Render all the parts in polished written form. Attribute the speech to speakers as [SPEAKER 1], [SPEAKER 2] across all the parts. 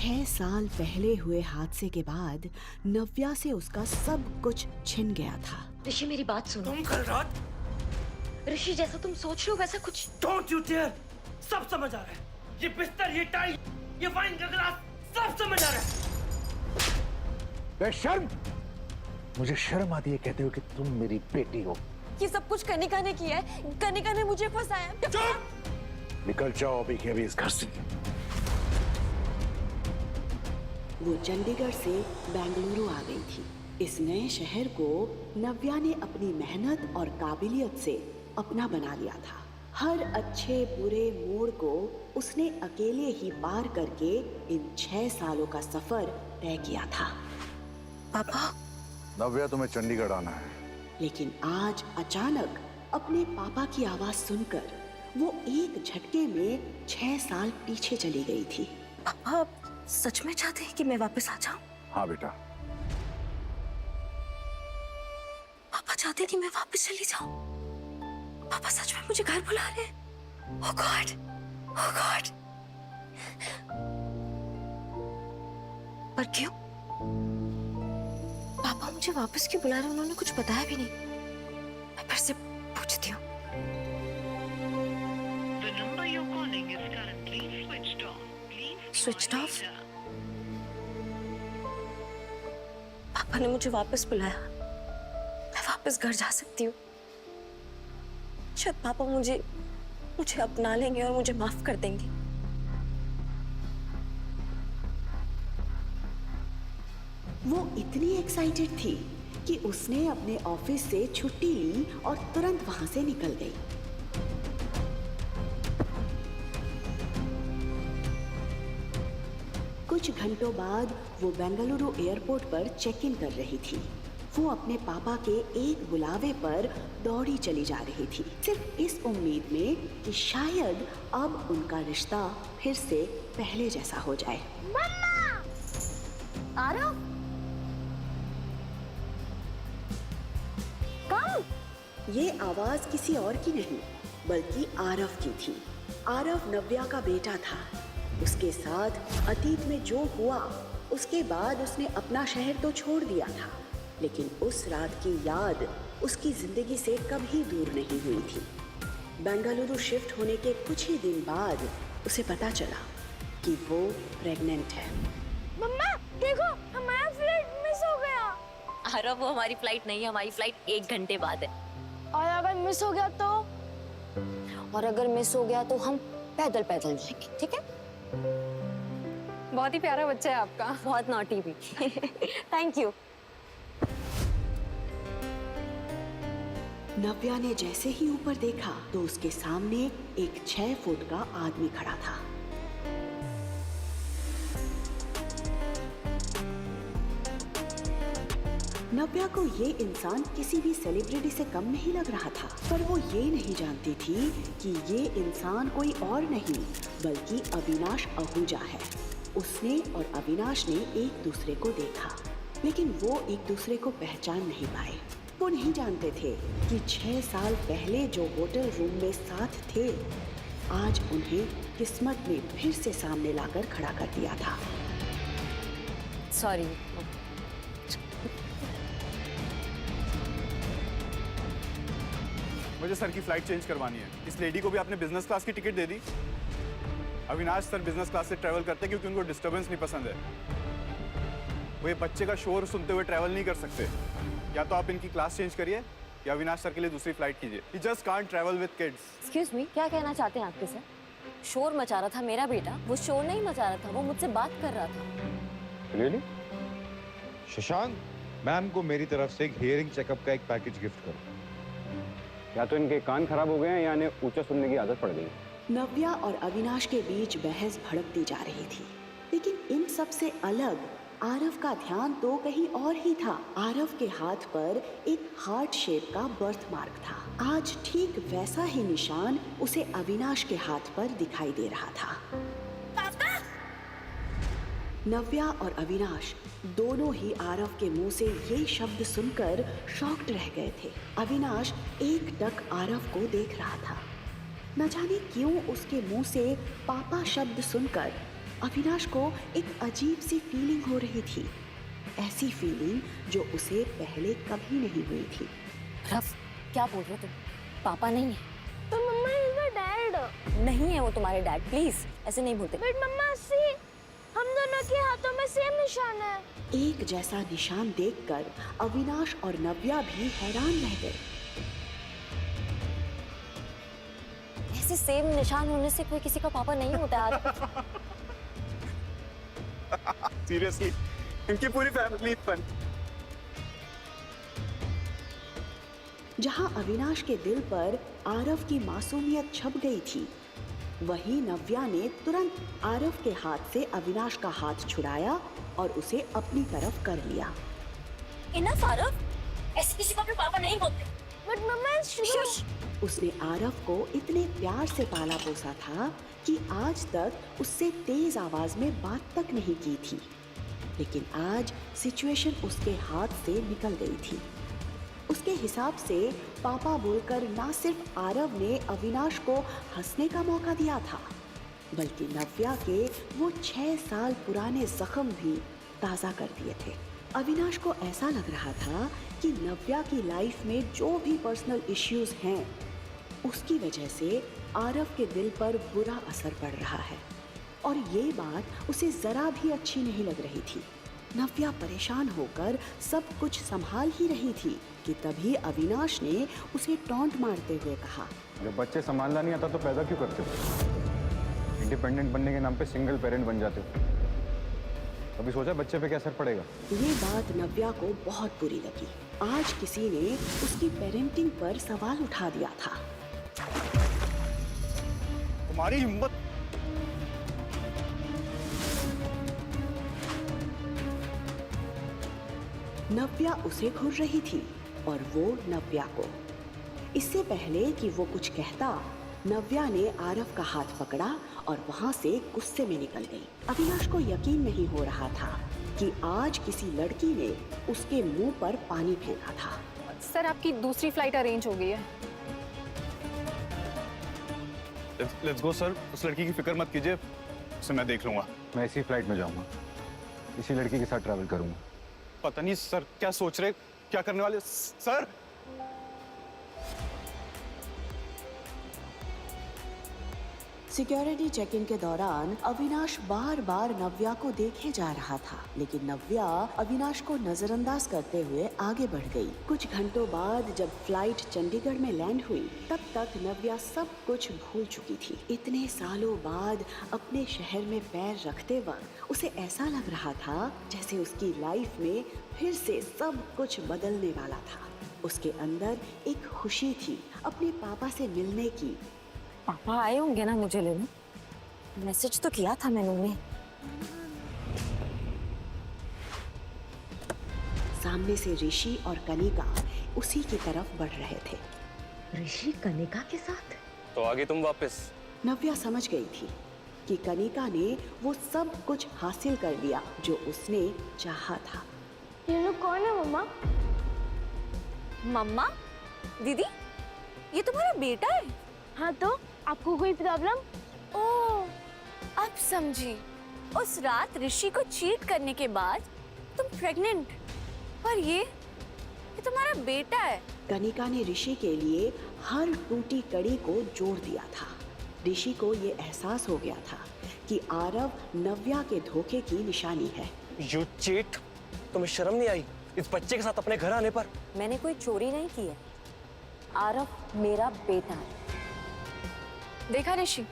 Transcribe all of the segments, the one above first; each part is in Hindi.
[SPEAKER 1] 6 साल पहले हुए हादसे के बाद नव्या से उसका सब कुछ छिन गया था।
[SPEAKER 2] ऋषि मेरी बात सुनो।
[SPEAKER 3] तुम कल रात
[SPEAKER 2] ऋषि जैसा तुम सोच रहे हो वैसा कुछ।
[SPEAKER 3] डोंट यू डेयर, सब समझ आ रहा है। ये बिस्तर, ये टाई, ये वाइन का गिलास, सब समझ आ रहा है।
[SPEAKER 4] बेशर्म, मुझे शर्म आती है कहते हो कि तुम मेरी बेटी हो।
[SPEAKER 2] ये सब कुछ कनिका ने किया है। कनिका ने मुझे फंसाया।
[SPEAKER 4] चुप! निकल जाओ अभी के अभी इस घर से।
[SPEAKER 1] वो चंडीगढ़ से बेंगलुरु आ गई थी। इस नए शहर को नव्या ने अपनी मेहनत और काबिलियत से अपना बना लिया था। हर अच्छे बुरे मोड़ को उसने अकेले ही पार करके इन 6 सालों का सफर तय किया था।
[SPEAKER 2] पापा,
[SPEAKER 4] नव्या, तुम्हें चंडीगढ़ आना है।
[SPEAKER 1] लेकिन आज अचानक अपने पापा की आवाज सुनकर वो एक झटके में 6 साल पीछे चली गई थी।
[SPEAKER 2] पापा सच में चाहते हैं कि मैं वापस आ जाऊं?
[SPEAKER 4] हाँ बेटा।
[SPEAKER 2] पापा चाहते हैं कि मैं वापस चली जाऊं? पापा सच में मुझे घर बुला रहे हैं? ओह गॉड, ओह गॉड। पर क्यों? पापा मुझे वापस क्यों बुला रहे हैं? उन्होंने कुछ बताया भी नहीं। मैं फिर से पूछती हूँ।
[SPEAKER 5] The number you're calling is currently switched off. Please try
[SPEAKER 2] Switched off?
[SPEAKER 5] later.
[SPEAKER 2] पापा ने मुझे वापस बुलाया। मैं वापस घर जा सकती हूँ। शायद पापा मुझे अपना लेंगे और मुझे माफ कर देंगे।
[SPEAKER 1] वो इतनी एक्साइटेड थी कि उसने अपने ऑफिस से छुट्टी ली और तुरंत वहां से निकल गई। कुछ घंटों बाद वो बेंगलुरु एयरपोर्ट पर चेक इन कर रही थी। वो अपने पापा के एक बुलावे पर दौड़ी चली जा रही थी, सिर्फ इस उम्मीद में कि शायद अब उनका रिश्ता फिर से पहले जैसा हो जाए।
[SPEAKER 2] आरव, कम।
[SPEAKER 1] ये आवाज किसी और की नहीं बल्कि आरव की थी। आरव नव्या का बेटा था। उसके साथ अतीत में जो हुआ उसके बाद उसने अपना शहर तो छोड़ दिया था, लेकिन उस रात की याद उसकी जिंदगी से कभी दूर नहीं हुई थी। बेंगलुरु शिफ्ट होने के कुछ ही दिन बाद उसे पता चला कि वो प्रेग्नेंट है।
[SPEAKER 6] मम्मा देखो, हमारा फ्लाइट मिस हो गया।
[SPEAKER 2] आरव, वो हमारी फ्लाइट नहीं है। हमारी फ्लाइट 1 घंटे बाद है।
[SPEAKER 6] और अगर मिस हो गया तो?
[SPEAKER 2] और अगर मिस हो गया तो हम पैदल पैदल जाएंगे, ठीक है?
[SPEAKER 6] बहुत ही प्यारा बच्चा है आपका।
[SPEAKER 2] बहुत नॉटी भी। Thank you.
[SPEAKER 1] नव्या ने जैसे ही ऊपर देखा तो उसके सामने एक 6 फुट का आदमी खड़ा था। नव्या को ये इंसान किसी भी सेलिब्रिटी से कम नहीं लग रहा था, पर वो ये नहीं जानती थी कि ये इंसान कोई और नहीं बल्कि अविनाश आहूजा है। उसने और अविनाश ने एक दूसरे को देखा, लेकिन वो एक दूसरे को पहचान नहीं पाए। वो नहीं जानते थे कि 6 साल पहले जो होटल रूम में साथ थे, आज उन्हें किस्मत ने फिर से सामने लाकर खड़ा कर दिया था।
[SPEAKER 2] सॉरी।
[SPEAKER 7] मुझे सर की फ्लाइट चेंज करवानी है। इस लेडी को भी आपने बिजनेस क्लास की टिकट दे दी। अविनाश सर बिजनेस क्लास से ट्रैवल करते हैं क्योंकि उनको डिस्टर्बेंस नहीं पसंद है। वो ये बच्चे का शोर सुनते हुए ट्रैवल नहीं कर सकते। या तो आप इनकी क्लास चेंज करिए या अविनाश सर के लिए दूसरी फ्लाइट कीजिए। He just can't travel with kids.
[SPEAKER 2] Excuse me, क्या कहना चाहते हैं आपके सर? शोर मचा रहा था मेरा बेटा। वो शोर नहीं मचा रहा था, वो मुझसे बात कर रहा था।
[SPEAKER 8] Really? शशांक, मैम को मेरी तरफ से एक हियरिंग चेकअप का एक पैकेज गिफ्ट करो।
[SPEAKER 9] या तो इनके कान खराब हो गए हैं या इन्हें ऊंचा सुनने की आदत पड़ गई।
[SPEAKER 1] नव्या और अविनाश के बीच बहस भड़कती जा रही थी, लेकिन इन सब से अलग आरव का ध्यान तो कहीं और ही था। आरव के हाथ पर एक हार्ट शेप का बर्थ मार्क था। आज ठीक वैसा ही निशान उसे अविनाश के हाथ पर दिखाई दे रहा था। नव्या और अविनाश दोनों ही आरव के मुंह से ये शब्द सुनकर शॉक्ड रह गए थे। अविनाश एकटक आरव को देख रहा था। न जाने क्यों उसके मुंह से पापा शब्द सुनकर अविनाश को एक अजीब सी फीलिंग हो रही थी, ऐसी फीलिंग जो उसे पहले कभी नहीं हुई थी।
[SPEAKER 2] रफ, क्या बोल रहे हो तुम? पापा नहीं है।
[SPEAKER 6] तो मम्मा इज माय डैड।
[SPEAKER 2] नहीं है वो तुम्हारे डैड, प्लीज ऐसे नहीं बोलते।
[SPEAKER 6] बट मम्मा सी, हम दोनों के हाथों में सेम निशान है।
[SPEAKER 1] एक जैसा निशान देखकर अविनाश और नव्या भी हैरान रह गए।
[SPEAKER 2] ऐसे सेम निशान होने से कोई किसी का पापा नहीं होता यार।
[SPEAKER 7] सीरियसली इनकी पूरी फैमिली फन।
[SPEAKER 1] जहां अविनाश के दिल पर आरव की मासूमियत छप गई थी, वहीं नव्या ने तुरंत आरव के हाथ से अविनाश का हाथ छुड़ाया और उसे अपनी तरफ कर लिया।
[SPEAKER 2] इनफ आरव, ऐसे किसी को भी पापा नहीं बोलते।
[SPEAKER 6] But mamma is true.
[SPEAKER 1] उसने आरव को इतने प्यार से पाला पोसा था कि आज तक उससे तेज आवाज में बात तक नहीं की थी, लेकिन आज सिचुएशन उसके हाथ से निकल गई थी। उसके हिसाब से पापा बोलकर ना सिर्फ आरव ने अविनाश को हंसने का मौका दिया था, बल्कि नव्या के वो 6 साल पुराने जख्म भी ताज़ा कर दिए थे। अविनाश को ऐसा लग रहा था कि नव्या की लाइफ में जो भी पर्सनल इश्यूज हैं, उसकी वजह से आरव के दिल पर बुरा असर पड़ रहा है, और ये बात उसे जरा भी अच्छी नहीं लग रही थी। नव्या परेशान होकर सब कुछ संभाल ही रही थी कि तभी अविनाश ने उसे टॉन्ट मारते हुए कहा,
[SPEAKER 9] जब बच्चे संभालना नहीं आता तो पैदा क्यों करते हो? इंडिपेंडेंट बनने के नाम पे सिंगल पेरेंट बन जाते हो। कभी सोचा बच्चे पे क्या असर पड़ेगा?
[SPEAKER 1] ये बात नव्या को बहुत बुरी लगी। आज किसी ने उसकी पेरेंटिंग पर सवाल उठा दिया था।
[SPEAKER 7] तुम्हारी हिम्मत!
[SPEAKER 1] नव्या उसे घूर रही थी और वो नव्या को। इससे पहले कि वो कुछ कहता, नव्या ने आरव का हाथ पकड़ा और वहां से गुस्से में निकल गई। अविनाश को यकीन नहीं हो रहा था कि आज किसी लड़की ने उसके मुंह पर पानी फेंका था।
[SPEAKER 10] सर, आपकी दूसरी फ्लाइट अरेंज हो गई है।
[SPEAKER 7] Let's go sir. उस लड़की की फिक्र मत कीजिए, उसे मैं देख लूंगा।
[SPEAKER 9] मैं इसी फ्लाइट में जाऊंगा, इसी लड़की के साथ ट्रैवल करूंगा।
[SPEAKER 7] पता नहीं सर क्या सोच रहे, क्या करने वाले सर।
[SPEAKER 1] सिक्योरिटी चेक इन के दौरान अविनाश बार बार नव्या को देखे जा रहा था, लेकिन नव्या अविनाश को नजरअंदाज करते हुए आगे बढ़ गई। कुछ घंटों बाद जब फ्लाइट चंडीगढ़ में लैंड हुई, तब तक नव्या सब कुछ भूल चुकी थी। इतने सालों बाद अपने शहर में पैर रखते वक्त उसे ऐसा लग रहा था जैसे उसकी लाइफ में फिर से सब कुछ बदलने वाला था। उसके अंदर एक खुशी थी अपने पापा से मिलने की।
[SPEAKER 2] पापा आए होंगे ना मुझे लेने, मैसेज तो किया था मैंने उन्हें।
[SPEAKER 1] सामने से ऋषि और कनिका उसी की तरफ बढ़ रहे थे।
[SPEAKER 2] ऋषि कनिका के साथ?
[SPEAKER 3] तो आगे तुम वापस।
[SPEAKER 1] नव्या समझ गई थी कि कनिका ने वो सब कुछ हासिल कर लिया जो उसने चाहा था।
[SPEAKER 6] ये लोग कौन है मम्मा?
[SPEAKER 2] मम्मा? दीदी, ये तुम्हारा बेटा है?
[SPEAKER 6] हाँ, तो आपको कोई प्रॉब्लम?
[SPEAKER 2] ओह, अब समझी। उस रात ऋषि को चीट करने के बाद तुम प्रेग्नेंट, और ये तुम्हारा बेटा है।
[SPEAKER 1] कनिका ने ऋषि के लिए हर टूटी कड़ी को जोड़ दिया था। ऋषि को ये एहसास हो गया था कि आरव नव्या के धोखे की निशानी है।
[SPEAKER 3] You cheat! तुम्हें शर्म नहीं आई इस बच्चे के साथ अपने घर आने पर?
[SPEAKER 2] मैंने कोई चोरी नहीं की है। आरव मेरा बेटा है।
[SPEAKER 10] देखा ऋषि,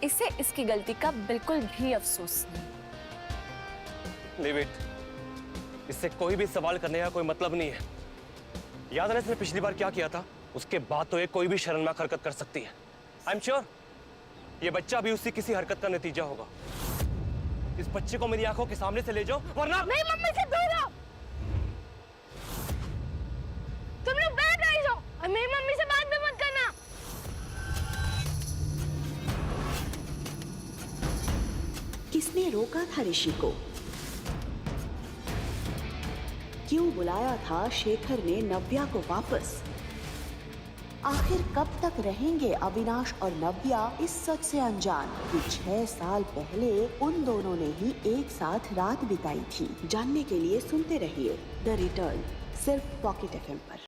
[SPEAKER 10] इसे इसकी गलती का बिल्कुल भी अफसोस नहीं।
[SPEAKER 3] नहीं वेट, इससे कोई भी सवाल करने का कोई मतलब नहीं है। याद है ना इसने पिछली बार क्या किया था? उसके बाद तो ये कोई भी शर्मनाक हरकत कर सकती है। आई एम श्योर ये बच्चा भी उसी किसी हरकत का नतीजा होगा। इस बच्चे को मेरी आंखों के सामने से ले जाओ, वरना
[SPEAKER 6] नहीं, मम्मी से दूर रहो। तुम लोग बैठ रही हो और मेरी मम्मी से बात भी मत करना।
[SPEAKER 1] किसने रोका था ऋषि को? क्यों बुलाया था शेखर ने नव्या को वापस? आखिर कब तक रहेंगे अविनाश और नव्या इस सच से अनजान कि 6 साल पहले उन दोनों ने ही एक साथ रात बिताई थी। जानने के लिए सुनते रहिए द रिटर्न, सिर्फ पॉकेट FM पर।